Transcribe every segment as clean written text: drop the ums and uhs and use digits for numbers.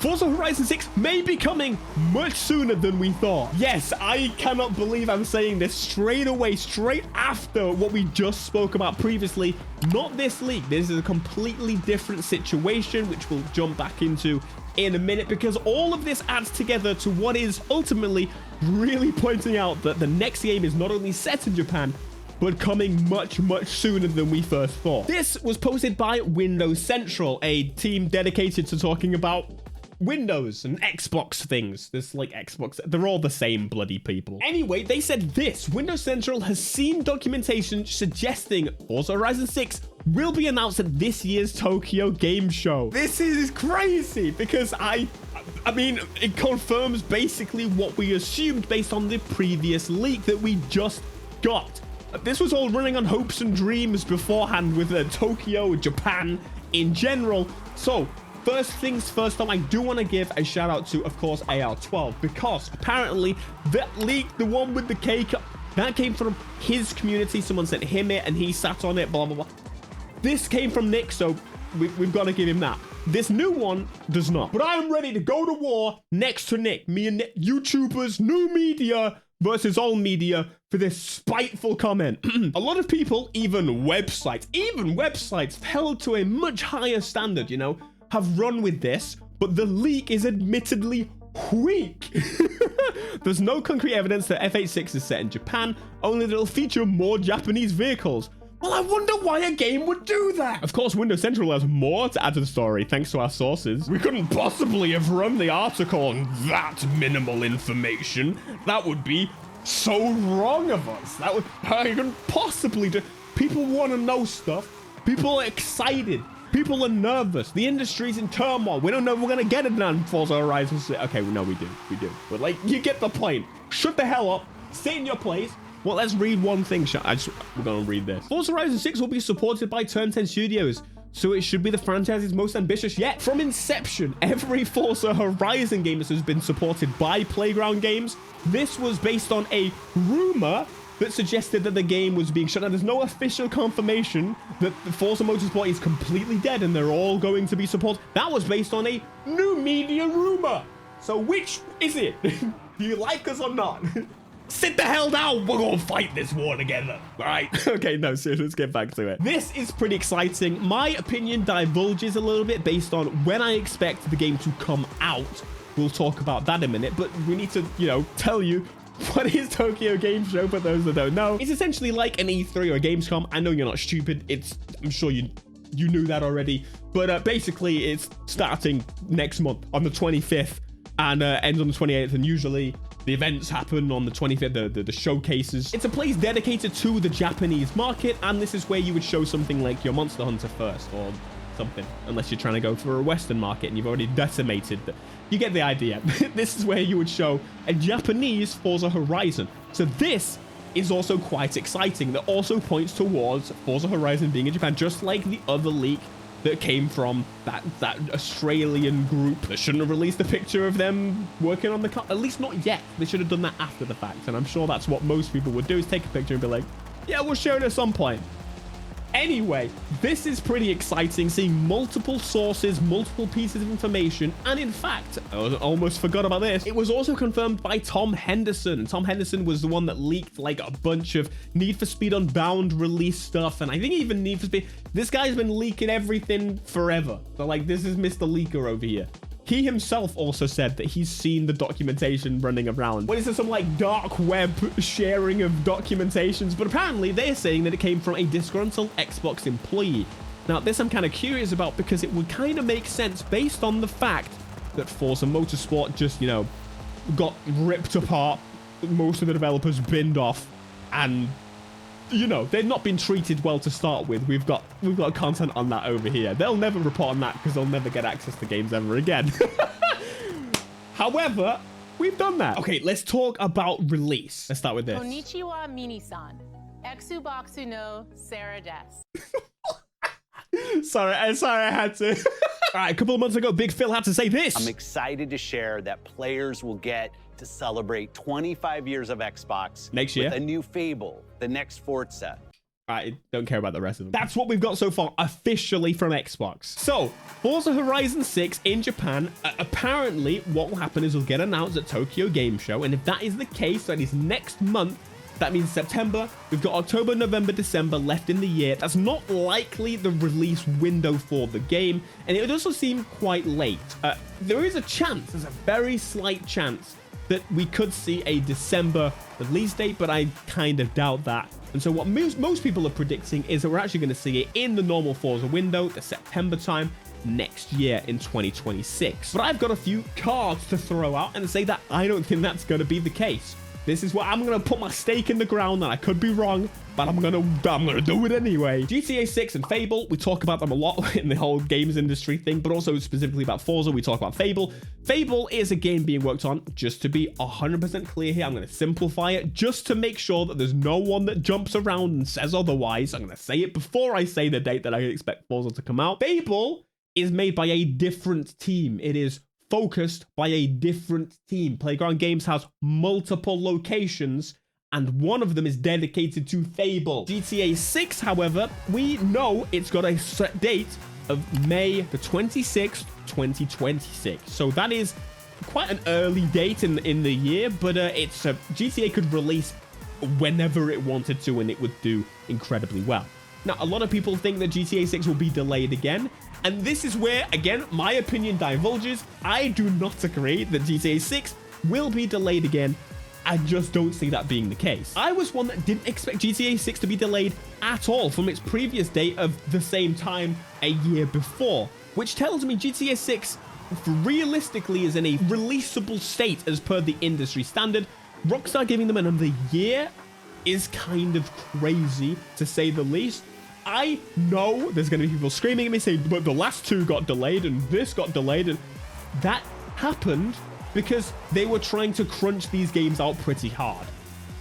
Forza Horizon 6 may be coming much sooner than we thought. Yes, I cannot believe I'm saying this straight away, straight after what we just spoke about previously. Not this leak. This is a completely different situation, which we'll jump back into in a minute, because all of this adds together to what is ultimately really pointing out that the next game is not only set in Japan, but coming much sooner than we first thought. This was posted by Windows Central, a team dedicated to talking about Windows and Xbox things. There's like Xbox, they're all the same bloody people. Anyway, they said this: Windows Central has seen documentation suggesting Forza Horizon 6 will be announced at this year's Tokyo Game Show. This is crazy because I mean, it confirms basically what we assumed based on the previous leak that we just got. This was all running on hopes and dreams beforehand with Tokyo, Japan in general. So first things first, though, I do want to give a shout out to, of course, AR12, because apparently that leak, the one with the cake, that came from his community. Someone sent him it and he sat on it, blah, blah, blah. This came from Nick, so we've got to give him that. This new one does not. But I'm ready to go to war next to Nick. Me and Nick, YouTubers, new media versus old media, for this spiteful comment. A lot of people, even websites held to a much higher standard, you know, have run with this, but the leak is admittedly weak. There's no concrete evidence that FH6 is set in Japan, only that it'll feature more Japanese vehicles. Well, I wonder why a game would do that. Of course, Windows Central has more to add to the story, thanks to our sources. We couldn't possibly have run the article on that minimal information. That would be so wrong of us. That would, I couldn't possibly do. People want to know stuff. People are excited. People are nervous. The industry's in turmoil. We don't know if we're going to get it on Forza Horizon 6. Okay, no, we do. But like, you get the point. Shut the hell up. Stay in your place. Well, let's read one thing. We're going to read this. Forza Horizon 6 will be supported by Turn 10 Studios, so it should be the franchise's most ambitious yet. From inception, every Forza Horizon game has been supported by Playground Games. This was based on a rumor that suggested that the game was being shut down. There's no official confirmation that the Forza Motorsport is completely dead and they're all going to be supported. That was based on a new media rumor. So which is it? Do you like us or not? Sit the hell down. We're gonna fight this war together. All right. Okay, no, seriously, let's get back to it. This is pretty exciting. My opinion divulges a little bit based on when I expect the game to come out. We'll talk about that in a minute, but we need to, you know, tell you what is Tokyo Game Show for those that don't know. It's essentially like an E3 or a Gamescom. I know you're not stupid. I'm sure you knew that already, but basically it's starting next month on the 25th and ends on the 28th, and usually the events happen on the 25th, the showcases. It's a place dedicated to the Japanese market, and this is where you would show something like your Monster Hunter first, or something, unless you're trying to go for a Western market and you've already decimated. You get the idea. This is where you would show a Japanese Forza Horizon. So this is also quite exciting. That also points towards Forza Horizon being in Japan, just like the other leak that came from that Australian group that shouldn't have released a picture of them working on the car. At least not yet. They should have done that after the fact. And I'm sure that's what most people would do, is take a picture and be like, yeah, we'll show it at some point. Anyway, this is pretty exciting, seeing multiple sources, multiple pieces of information, and in fact, I almost forgot about this, it was also confirmed by Tom Henderson. Tom Henderson was the one that leaked like a bunch of Need for Speed Unbound release stuff, and I think even Need for Speed, this guy's been leaking everything forever. So like, this is Mr. Leaker over here. He himself also said that he's seen the documentation running around. What is this, some like dark web sharing of documentations? But apparently they're saying that it came from a disgruntled Xbox employee. Now this I'm kind of curious about, because it would kind of make sense based on the fact that Forza Motorsport just, you know, got ripped apart. Most of the developers binned off, and you know, they've not been treated well to start with. We've got content on that over here. They'll never report on that because they'll never get access to games ever again. However, we've done that. Okay, let's talk about release. Let's start with this. Konnichiwa, Mini-san. Exubaksu no Sarah des. Sorry, I had to. All right, a couple of months ago, Big Phil had to say this. I'm excited to share that players will get to celebrate 25 years of Xbox next year with a new Fable, the next Forza. I don't care about the rest of them. That's what we've got so far officially from Xbox. So, Forza Horizon 6 in Japan, apparently what will happen is it'll get announced at Tokyo Game Show. And if that is the case, that is next month. That means September. We've got October, November, December left in the year. That's not likely the release window for the game. And it would also seem quite late. There is a chance, there's a very slight chance that we could see a December release date, but I kind of doubt that. And so what most people are predicting is that we're actually going to see it in the normal Forza window, the September time, next year in 2026. But I've got a few cards to throw out and say that I don't think that's going to be the case. This is what I'm going to put my stake in the ground, and I could be wrong, but I'm going to do it anyway. GTA 6 and Fable, we talk about them a lot in the whole games industry thing, but also specifically about Forza, we talk about Fable. Fable is a game being worked on. Just to be 100% clear here, I'm going to simplify it just to make sure that there's no one that jumps around and says otherwise. I'm going to say it before I say the date that I expect Forza to come out. Fable is made by a different team. It is focused by a different team. Playground Games has multiple locations, and one of them is dedicated to Fable. GTA 6, however, we know it's got a set date of May the 26th, 2026. So that is quite an early date in the year, but GTA could release whenever it wanted to, and it would do incredibly well. Now, a lot of people think that GTA 6 will be delayed again. And this is where, again, my opinion divulges. I do not agree that GTA 6 will be delayed again. I just don't see that being the case. I was one that didn't expect GTA 6 to be delayed at all from its previous date of the same time a year before, which tells me GTA 6 realistically is in a releasable state as per the industry standard. Rockstar giving them another year is kind of crazy, to say the least. I know there's going to be people screaming at me saying, but the last two got delayed and this got delayed, and that happened because they were trying to crunch these games out pretty hard.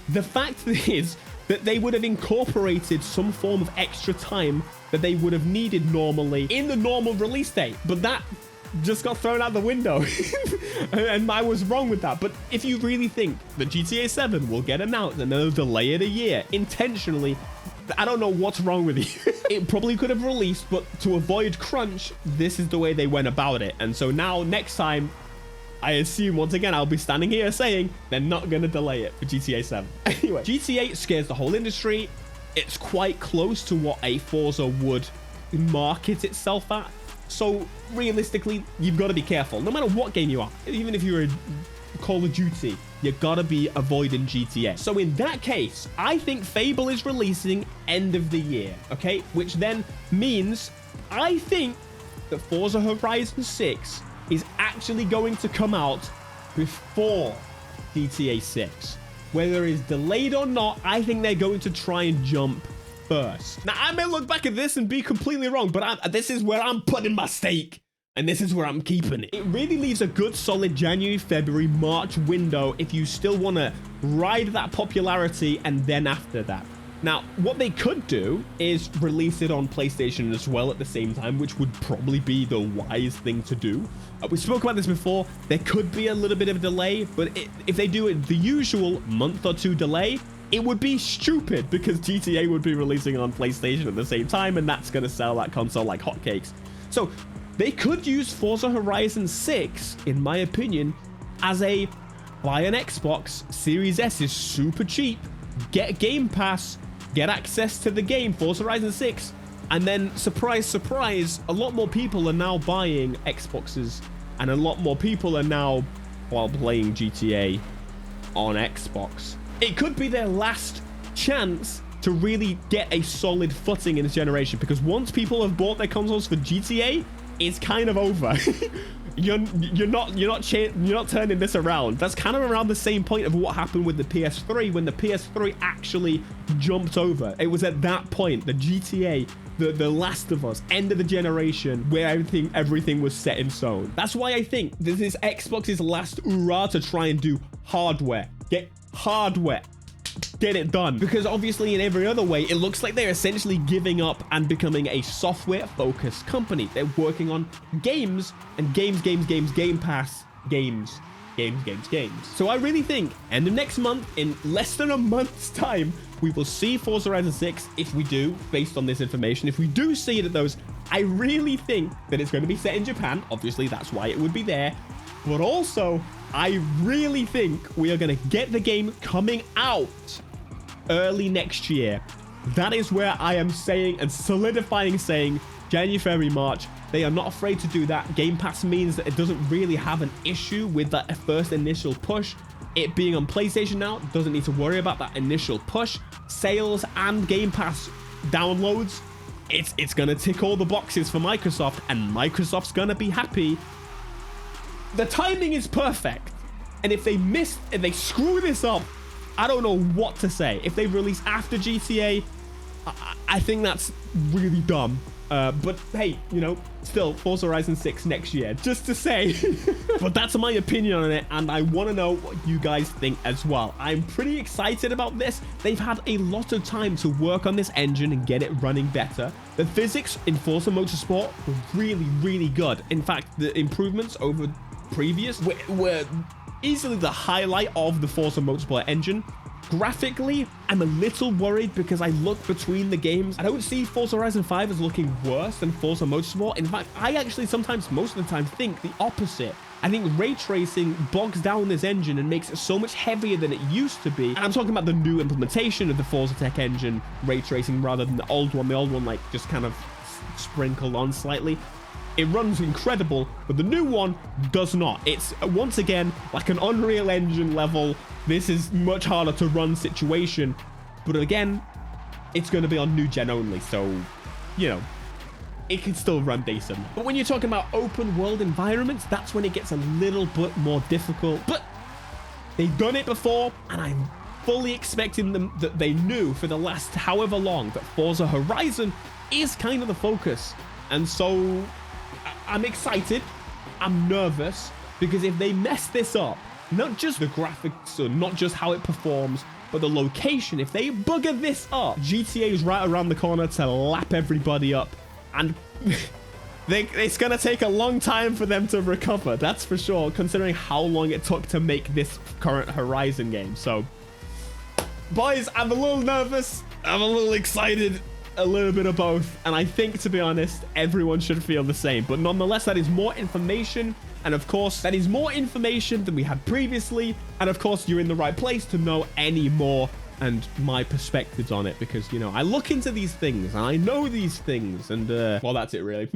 The fact is that they would have incorporated some form of extra time that they would have needed normally in the normal release date, but that just got thrown out the window. And I was wrong with that. But if you really think that GTA 7 will get announced and they'll delay it a year intentionally, I don't know what's wrong with you. It probably could have released, but to avoid crunch, this is the way they went about it. And so now next time, I assume once again I'll be standing here saying they're not going to delay it for GTA 7. Anyway, GTA scares the whole industry. It's quite close to what a Forza would market itself at. So realistically, you've got to be careful. No matter what game you are, even if you're a Call of Duty, you gotta be avoiding GTA. So in that case, I think Fable is releasing end of the year, okay? Which then means I think that Forza Horizon 6 is actually going to come out before GTA 6. Whether it's delayed or not, I think they're going to try and jump first. Now, I may look back at this and be completely wrong, but this is where I'm putting my stake. And this is where I'm keeping it. It really leaves a good solid January, February, March window if you still want to ride that popularity and then after that. Now, what they could do is release it on PlayStation as well at the same time, which would probably be the wise thing to do. We spoke about this before. There could be a little bit of a delay, but if they do it the usual month or two delay, it would be stupid because GTA would be releasing on PlayStation at the same time, and that's going to sell that console like hotcakes. So they could use Forza Horizon 6, in my opinion, as a buy an Xbox. Series S is super cheap. Get Game Pass, get access to the game, Forza Horizon 6, and then, surprise, surprise, a lot more people are now buying Xboxes, and a lot more people are now, while playing GTA on Xbox. It could be their last chance to really get a solid footing in this generation, because once people have bought their consoles for GTA, it's kind of over. You're not turning this around. That's kind of around the same point of what happened with the PS3 when the PS3 actually jumped over. It was at that point, the GTA, the Last of Us, end of the generation, where everything was set in stone. That's why I think this is Xbox's last hurrah to try and do hardware. Get hardware. Get it done. Because obviously in every other way, it looks like they're essentially giving up and becoming a software-focused company. They're working on games and games, Game Pass, games. games. So I really think end of next month, in less than a month's time, we will see Forza Horizon 6. If we do, based on this information, if we do see it at those, I really think that it's going to be set in Japan. Obviously, that's why it would be there. But also, I really think we are going to get the game coming out early next year. That is where I am saying and solidifying saying January, February, March. They are not afraid to do that. Game Pass means that it doesn't really have an issue with that first initial push. It being on PlayStation now doesn't need to worry about that initial push. Sales and Game Pass downloads, it's going to tick all the boxes for Microsoft, and Microsoft's going to be happy. The timing is perfect. And if they screw this up, I don't know what to say. If they release after GTA, I think that's really dumb. But hey, you know, still Forza Horizon 6 next year, just to say. But that's my opinion on it, and I want to know what you guys think as well. I'm pretty excited about this. They've had a lot of time to work on this engine and get it running better. The physics in Forza Motorsport were really, really good. In fact, the improvements over previous were easily the highlight of the Forza Motorsport engine. Graphically, I'm a little worried because I look between the games. I don't see Forza Horizon 5 as looking worse than Forza Motorsport. In fact, I actually sometimes, most of the time, think the opposite. I think ray tracing bogs down this engine and makes it so much heavier than it used to be. And I'm talking about the new implementation of the Forza Tech engine, ray tracing, rather than the old one. The old one, like, just kind of sprinkled on slightly. It runs incredible, but the new one does not. It's, once again, like an Unreal Engine level. This is much harder to run situation, but again, it's going to be on new gen only, so, you know, it can still run decent. But when you're talking about open world environments, that's when it gets a little bit more difficult. But they've done it before, and I'm fully expecting them that they knew for the last however long that Forza Horizon is kind of the focus. And so I'm excited, I'm nervous, because if they mess this up, not just the graphics or not just how it performs, but the location, if they bugger this up, GTA is right around the corner to lap everybody up, and it's going to take a long time for them to recover, that's for sure, considering how long it took to make this current Horizon game. So, boys, I'm a little nervous, I'm a little excited, a little bit of both, and I think, to be honest, everyone should feel the same. But nonetheless, that is more information, and of course, that is more information than we had previously, and of course, you're in the right place to know any more and my perspectives on it, because, you know, I look into these things and I know these things, and well, that's it really.